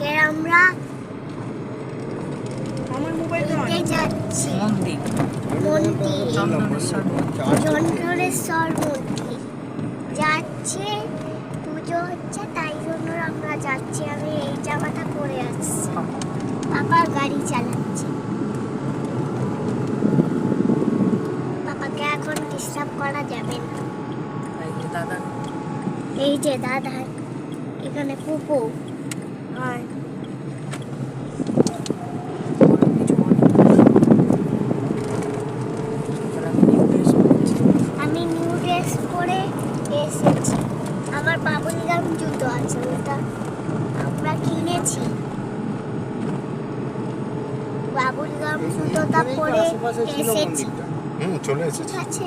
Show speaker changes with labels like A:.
A: আজকে আমরা যাচ্ছি চন্দ্রেশ্বর মন্দির যাচ্ছে, পুজো হচ্ছে, তাই জন্য আমরা যাচ্ছি। আমি এই জামাটা পরে আসছি, পাপা গাড়ি চালাচ্ছে। পাপাকে এখন ডিস্টার্ব করা যাবে না। এই যে দাদা, এখানে পুপু। আমি নিউ ড্রেস পরে এসেছি। আমার বাবুলগাম জুতো আছে, ওটা আমরা কিনেছি। বাবুলগাম জুতোটা পরে এসেছি।
B: চলে এসেছি।
A: ঠিক আছে।